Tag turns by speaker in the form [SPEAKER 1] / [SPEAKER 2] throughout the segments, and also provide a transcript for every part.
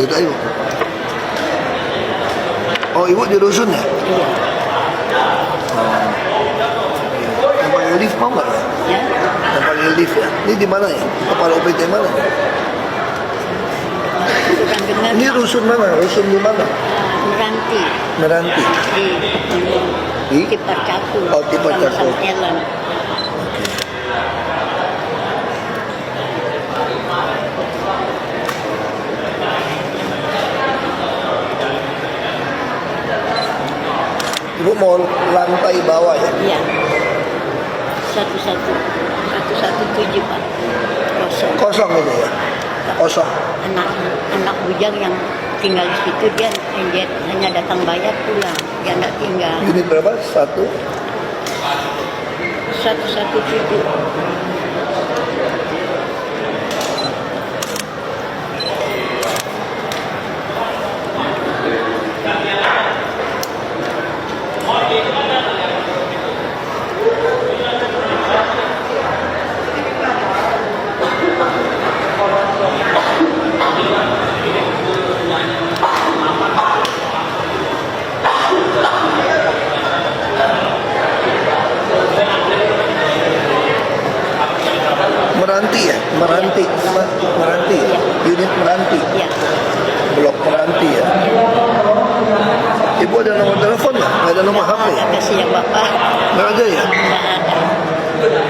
[SPEAKER 1] cerita ibu. Oh, ibu di rusun ya?
[SPEAKER 2] Iya.
[SPEAKER 1] Yang panggil lift mau nggak ya?
[SPEAKER 2] Ya.
[SPEAKER 1] Yang panggil lift ya? Ini di mana ya? Kepala OPT mana?
[SPEAKER 2] Bukan benar.
[SPEAKER 1] Ini rusun mana? Rusun di mana?
[SPEAKER 2] Meranti.
[SPEAKER 1] Meranti.
[SPEAKER 2] Di Tipar Catu.
[SPEAKER 1] Oh, Tipar Catu.
[SPEAKER 2] Sama Ellen.
[SPEAKER 1] Ibu mau lantai bawah ya?
[SPEAKER 2] Iya. 117 Pak. Kosong.
[SPEAKER 1] Kosong itu ya? Kosong.
[SPEAKER 2] Anak bujang yang tinggal di situ dia hanya datang bayar pulang. Dia tidak tinggal.
[SPEAKER 1] Unit berapa?
[SPEAKER 2] 117.
[SPEAKER 1] Meranti ya? Meranti. Meranti ya? Unit Meranti.
[SPEAKER 2] Iya.
[SPEAKER 1] Blok Meranti ya? Ibu ada nomor telepon nggak? Nggak ada nomor HP ya?
[SPEAKER 2] Kasih ya Bapak.
[SPEAKER 1] Nggak ada ya?
[SPEAKER 2] Nggak ada.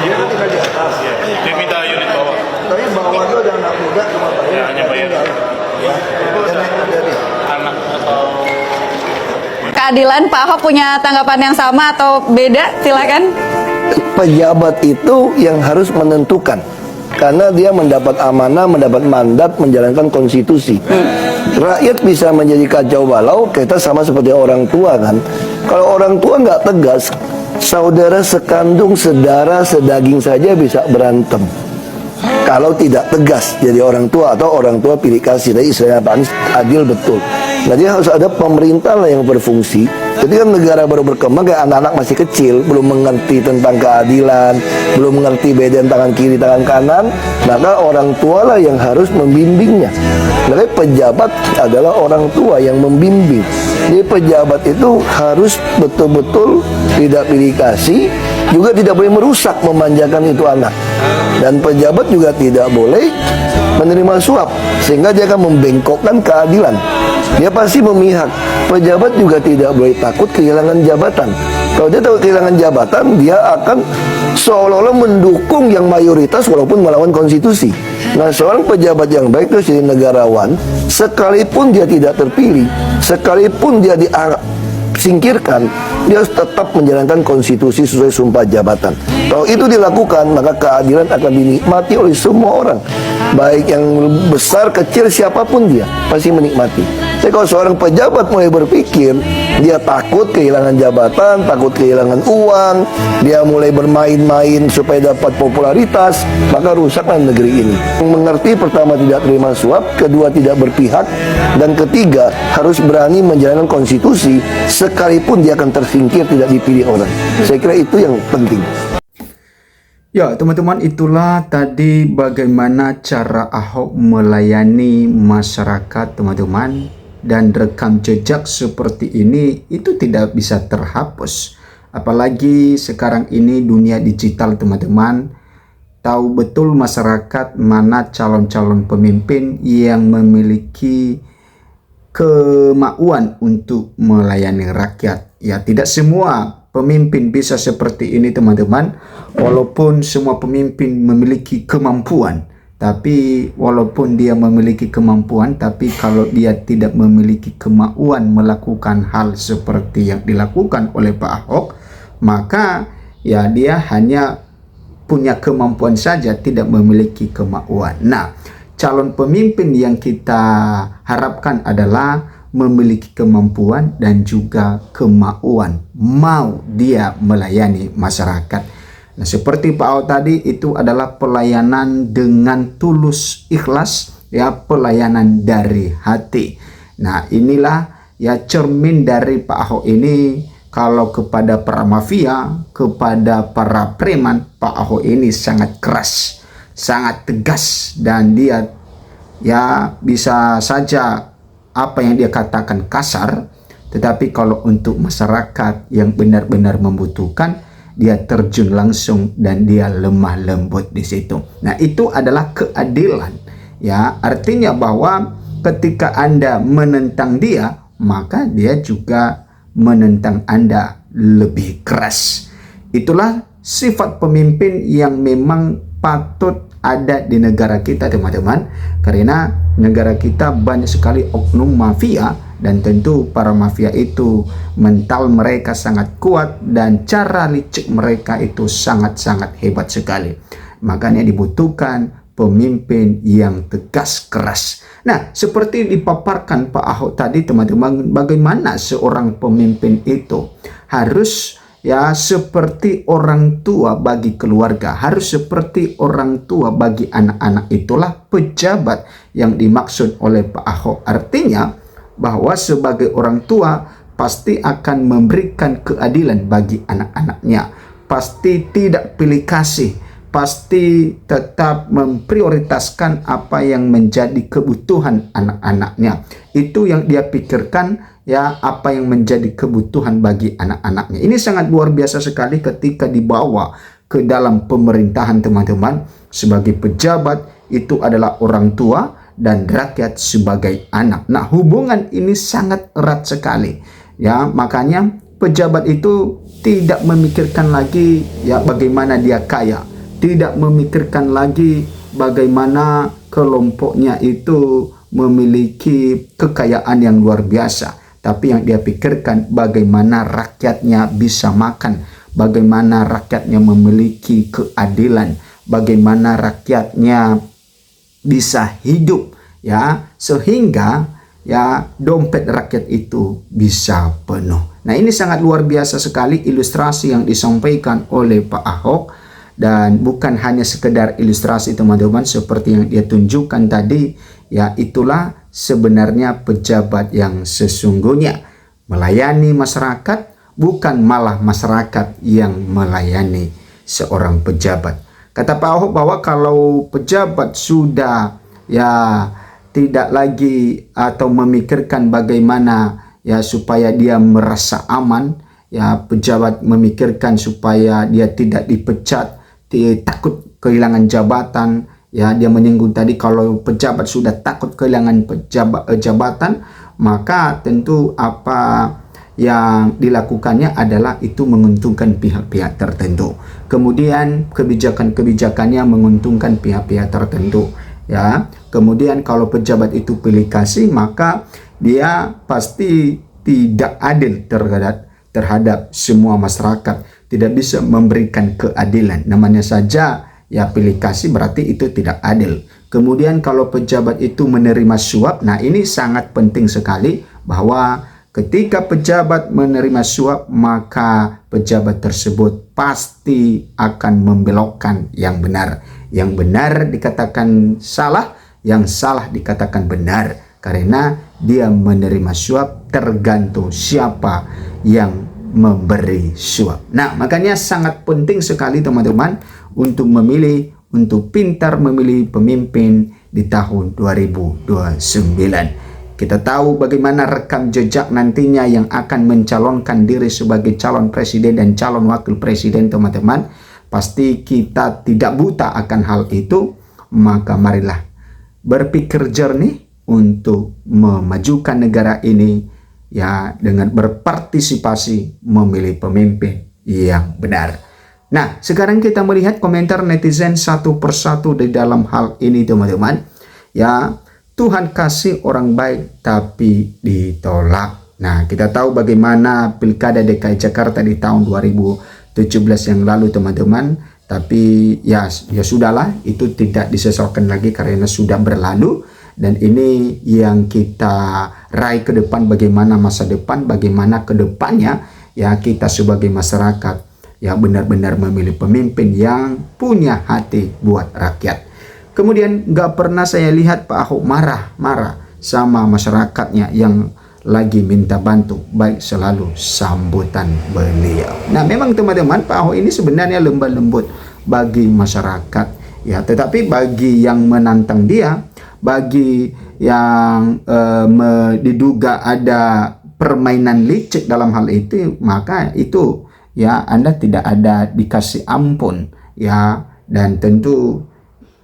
[SPEAKER 1] Dia tinggal di atas ya?
[SPEAKER 3] Dia minta unit bawah.
[SPEAKER 1] Tapi bawah itu ada anak muda cuma bayar.
[SPEAKER 3] Ya, hanya bayar.
[SPEAKER 1] Ya. Jadi
[SPEAKER 3] Anak atau
[SPEAKER 4] Keadilan, Pak Ahok punya tanggapan yang sama atau beda? Silakan.
[SPEAKER 1] pejabat itu yang harus menentukan karena dia mendapat amanah, mendapat mandat menjalankan konstitusi. Rakyat bisa menjadi kacau balau, kita sama seperti orang tua kan. Kalau orang tua nggak tegas, saudara sekandung, sedara, sedaging saja bisa berantem. Kalau tidak tegas jadi orang tua atau orang tua pilih kasih, tadi istilahnya Pak Anies adil betul. Jadi harus ada pemerintah lah yang berfungsi. Ketika negara baru berkembang, kayak anak-anak masih kecil, belum mengerti tentang keadilan, belum mengerti bedaan tangan kiri, tangan kanan, maka orang tua lah yang harus membimbingnya. Jadi pejabat adalah orang tua yang membimbing. Jadi pejabat itu harus betul-betul tidak pilih kasih, juga tidak boleh merusak, memanjakan itu anak. Dan pejabat juga tidak boleh menerima suap, sehingga dia akan membengkokkan keadilan. Dia pasti memihak. Pejabat juga tidak boleh takut kehilangan jabatan. Kalau dia takut kehilangan jabatan, dia akan seolah-olah mendukung yang mayoritas walaupun melawan konstitusi. Nah, seorang pejabat yang baik itu jadi negarawan, sekalipun dia tidak terpilih, sekalipun dia disingkirkan, dia harus tetap menjalankan konstitusi sesuai sumpah jabatan. Kalau itu dilakukan, maka keadilan akan dinikmati oleh semua orang, baik yang besar, kecil, siapapun dia pasti menikmati. Jadi kalau seorang pejabat mulai berpikir dia takut kehilangan jabatan, takut kehilangan uang, dia mulai bermain-main supaya dapat popularitas, maka rusaklah negeri ini. Mengerti, pertama tidak terima suap, kedua tidak berpihak, dan ketiga harus berani menjalankan konstitusi sekalipun dia akan tersingkir, tidak dipilih orang. Saya kira itu yang penting.
[SPEAKER 5] Ya teman-teman, itulah tadi bagaimana cara Ahok melayani masyarakat teman-teman. Dan rekam jejak seperti ini itu tidak bisa terhapus. Apalagi sekarang ini dunia digital teman-teman. Tahu betul masyarakat mana calon-calon pemimpin yang memiliki kemauan untuk melayani rakyat. Ya, tidak semua pemimpin bisa seperti ini teman-teman. Walaupun semua pemimpin memiliki kemampuan, tapi walaupun dia memiliki kemampuan, tapi kalau dia tidak memiliki kemauan melakukan hal seperti yang dilakukan oleh Pak Ahok, maka ya dia hanya punya kemampuan saja, tidak memiliki kemauan. Nah, calon pemimpin yang kita harapkan adalah memiliki kemampuan dan juga kemauan, mau dia melayani masyarakat. Nah, seperti Pak Ahok tadi, itu adalah pelayanan dengan tulus ikhlas, ya, pelayanan dari hati. Nah, inilah ya cermin dari Pak Ahok ini. Kalau kepada para mafia, kepada para preman, Pak Ahok ini sangat keras. sangat tegas, dan dia ya bisa saja apa yang dia katakan kasar, tetapi kalau untuk masyarakat yang benar-benar membutuhkan, dia terjun langsung dan dia lemah lembut di situ. Nah, itu adalah keadilan. Ya, artinya bahwa ketika Anda menentang dia, maka dia juga menentang Anda lebih keras. Itulah sifat pemimpin yang memang patut ada di negara kita, teman-teman. Karena negara kita banyak sekali oknum mafia, dan tentu para mafia itu mental mereka sangat kuat dan cara licik mereka itu sangat-sangat hebat sekali. Makanya dibutuhkan pemimpin yang tegas keras. Nah, seperti dipaparkan Pak Ahok tadi, teman-teman, bagaimana seorang pemimpin itu harus ya seperti orang tua bagi keluarga, harus seperti orang tua bagi anak-anak. Itulah pejabat yang dimaksud oleh Pak Ahok. Artinya bahwa sebagai orang tua pasti akan memberikan keadilan bagi anak-anaknya, pasti tidak pilih kasih, pasti tetap memprioritaskan apa yang menjadi kebutuhan anak-anaknya. Itu yang dia pikirkan, ya, apa yang menjadi kebutuhan bagi anak-anaknya. Ini sangat luar biasa sekali ketika dibawa ke dalam pemerintahan, teman-teman. Sebagai pejabat itu adalah orang tua dan rakyat sebagai anak. Nah, hubungan ini sangat erat sekali. Ya, makanya pejabat itu tidak memikirkan lagi ya bagaimana dia kaya, tidak memikirkan lagi bagaimana kelompoknya itu memiliki kekayaan yang luar biasa, tapi yang dia pikirkan bagaimana rakyatnya bisa makan, bagaimana rakyatnya memiliki keadilan, bagaimana rakyatnya bisa hidup, ya, sehingga ya dompet rakyat itu bisa penuh. Nah, ini sangat luar biasa sekali ilustrasi yang disampaikan oleh Pak Ahok, dan bukan hanya sekedar ilustrasi, teman-teman, seperti yang dia tunjukkan tadi. Ya, itulah sebenarnya pejabat yang sesungguhnya, melayani masyarakat, bukan malah masyarakat yang melayani seorang pejabat. Kata Pak Ahok bahwa kalau pejabat sudah ya tidak lagi atau memikirkan bagaimana ya supaya dia merasa aman, ya, pejabat memikirkan supaya dia tidak dipecat, takut kehilangan jabatan. Ya, dia menyinggung tadi kalau pejabat sudah takut kehilangan jabatan, maka tentu apa yang dilakukannya adalah itu menguntungkan pihak-pihak tertentu. Kemudian kebijakan-kebijakannya menguntungkan pihak-pihak tertentu. Ya, kemudian kalau pejabat itu pilih kasih, maka dia pasti tidak adil terhadap semua masyarakat, tidak bisa memberikan keadilan. Namanya saja ya pilih kasih, berarti itu tidak adil. Kemudian kalau pejabat itu menerima suap, nah ini sangat penting sekali bahwa ketika pejabat menerima suap, maka pejabat tersebut pasti akan membelokkan yang benar. Yang benar dikatakan salah, yang salah dikatakan benar. Karena dia menerima suap tergantung siapa yang memberi suap. Nah, makanya sangat penting sekali, teman-teman, untuk memilih, untuk pintar memilih pemimpin di tahun 2029. Kita tahu bagaimana rekam jejak nantinya yang akan mencalonkan diri sebagai calon presiden dan calon wakil presiden, teman-teman. Pasti kita tidak buta akan hal itu, maka marilah berpikir jernih untuk memajukan negara ini ya dengan berpartisipasi memilih pemimpin yang benar. Nah, sekarang kita melihat komentar netizen satu persatu di dalam hal ini, teman-teman. Ya, Tuhan kasih orang baik tapi ditolak. Nah, kita tahu bagaimana Pilkada DKI Jakarta di tahun 2017 yang lalu, teman-teman. Tapi ya sudahlah, itu tidak disesalkan lagi karena sudah berlalu. Dan ini yang kita raih ke depan, bagaimana masa depan, bagaimana ke depannya ya kita sebagai masyarakat ya benar-benar memilih pemimpin yang punya hati buat rakyat. Kemudian gak pernah saya lihat Pak Ahok marah-marah sama masyarakatnya yang lagi minta bantu, baik selalu sambutan beliau. Nah, memang teman-teman, Pak Ahok ini sebenarnya lembut bagi masyarakat Ya, tetapi bagi yang menantang dia, bagi yang diduga ada permainan licik dalam hal itu, maka itu ya Anda tidak ada dikasih ampun ya, dan tentu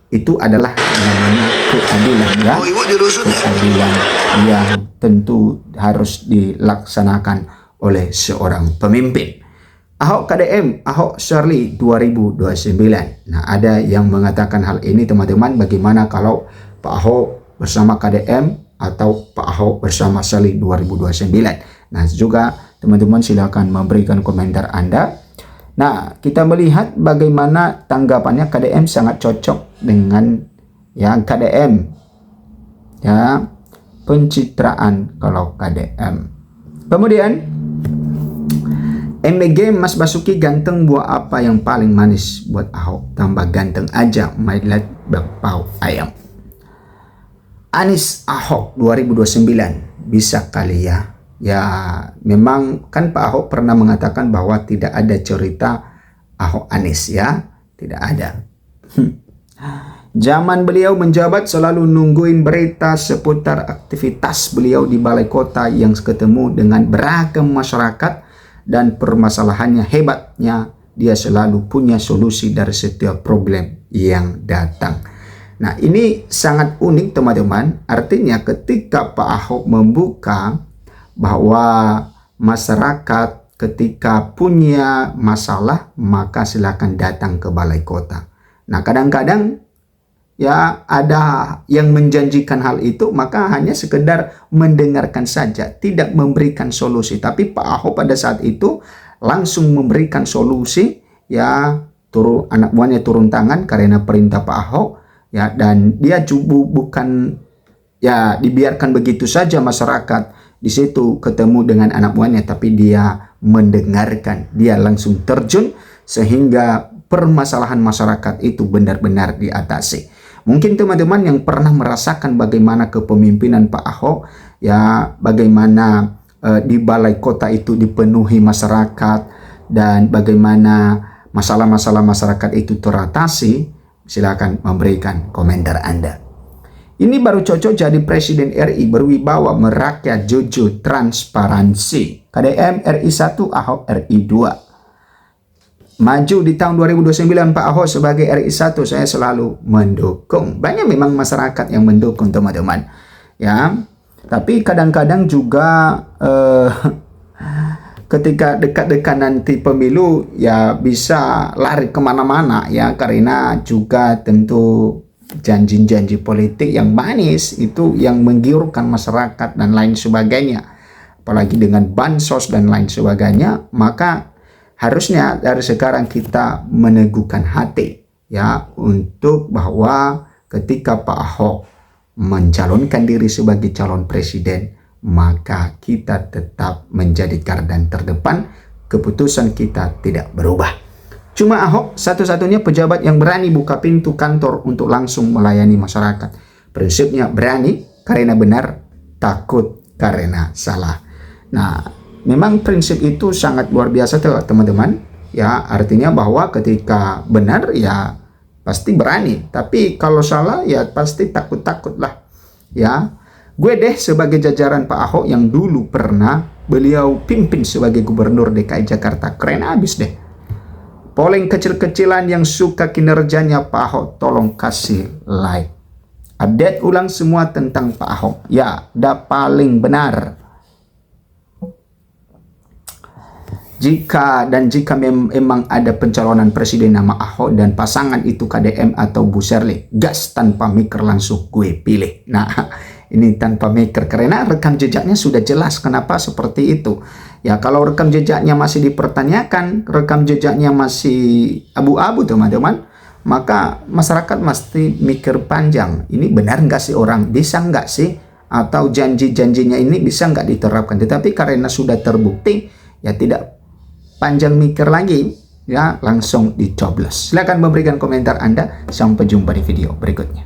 [SPEAKER 5] itu adalah namanya keadilan ya. Keadilan yang tentu harus dilaksanakan oleh seorang pemimpin. Ahok KDM, Ahok Shirley 2029. Nah, ada yang mengatakan hal ini teman-teman, bagaimana kalau Pak Ahok bersama KDM atau Pak Ahok bersama Shirley 2029. Nah, juga teman-teman silakan memberikan komentar Anda. Nah, kita melihat bagaimana tanggapannya. KDM sangat cocok dengan yang KDM. Ya, pencitraan kalau KDM. Kemudian, MBG Mas Basuki ganteng, buah apa yang paling manis buat Ahok? Tambah ganteng aja, mailat bapau ayam. Anies Ahok 2029 bisa kali ya. Ya, memang kan Pak Ahok pernah mengatakan bahwa tidak ada cerita Ahok Anies ya, tidak ada. Zaman beliau menjabat selalu nungguin berita seputar aktivitas beliau di balai kota yang ketemu dengan beragam masyarakat dan permasalahannya. Hebatnya dia selalu punya solusi dari setiap problem yang datang. Nah, ini sangat unik teman-teman. Artinya ketika Pak Ahok membuka bahwa masyarakat ketika punya masalah maka silakan datang ke balai kota. Nah, kadang-kadang ya ada yang menjanjikan hal itu, maka hanya sekedar mendengarkan saja, tidak memberikan solusi. Tapi Pak Ahok pada saat itu langsung memberikan solusi ya, anak buahnya turun tangan karena perintah Pak Ahok ya, dan dia bukan ya dibiarkan begitu saja masyarakat di situ ketemu dengan anak buahnya, tapi dia mendengarkan, dia langsung terjun sehingga permasalahan masyarakat itu benar-benar diatasi. Mungkin teman-teman yang pernah merasakan bagaimana kepemimpinan Pak Ahok ya, bagaimana di balai kota itu dipenuhi masyarakat dan bagaimana masalah-masalah masyarakat itu teratasi, silakan memberikan komentar Anda. Ini baru cocok jadi Presiden RI, berwibawa, merakyat, jujur, transparansi. KDM RI 1, Ahok RI 2. Maju di tahun 2029 Pak Ahok sebagai RI 1, saya selalu mendukung. Banyak memang masyarakat yang mendukung teman-teman. Ya, tapi kadang-kadang juga ketika dekat-dekat nanti pemilu ya bisa lari kemana-mana ya, karena juga tentu janji-janji politik yang manis itu yang menggiurkan masyarakat dan lain sebagainya, apalagi dengan bansos dan lain sebagainya. Maka harusnya dari sekarang kita meneguhkan hati ya, untuk bahwa ketika Pak Ahok mencalonkan diri sebagai calon presiden, maka kita tetap menjadi garda terdepan, keputusan kita tidak berubah. Cuma Ahok satu-satunya pejabat yang berani buka pintu kantor untuk langsung melayani masyarakat. Prinsipnya berani karena benar, takut karena salah. Nah, memang prinsip itu sangat luar biasa teman-teman. Ya, artinya bahwa ketika benar ya pasti berani, tapi kalau salah ya pasti takut-takut lah. Ya, gue deh sebagai jajaran Pak Ahok yang dulu pernah beliau pimpin sebagai gubernur DKI Jakarta, keren abis deh. Polling kecil-kecilan yang suka kinerjanya Pak Ahok, tolong kasih like. Update ulang semua tentang Pak Ahok. Ya, dah paling benar. Jika memang ada pencalonan presiden nama Ahok dan pasangan itu KDM atau Bu Shirley, gas tanpa mikir langsung gue pilih. Nah, ini tanpa mikir karena rekam jejaknya sudah jelas kenapa seperti itu. Ya, kalau rekam jejaknya masih dipertanyakan, rekam jejaknya masih abu-abu teman-teman, maka masyarakat mesti mikir panjang. Ini benar nggak sih orang? Bisa nggak sih? Atau janji-janjinya ini bisa nggak diterapkan? Tetapi karena sudah terbukti, ya tidak panjang mikir lagi, ya langsung dicoblos. Silakan memberikan komentar Anda. Sampai jumpa di video berikutnya.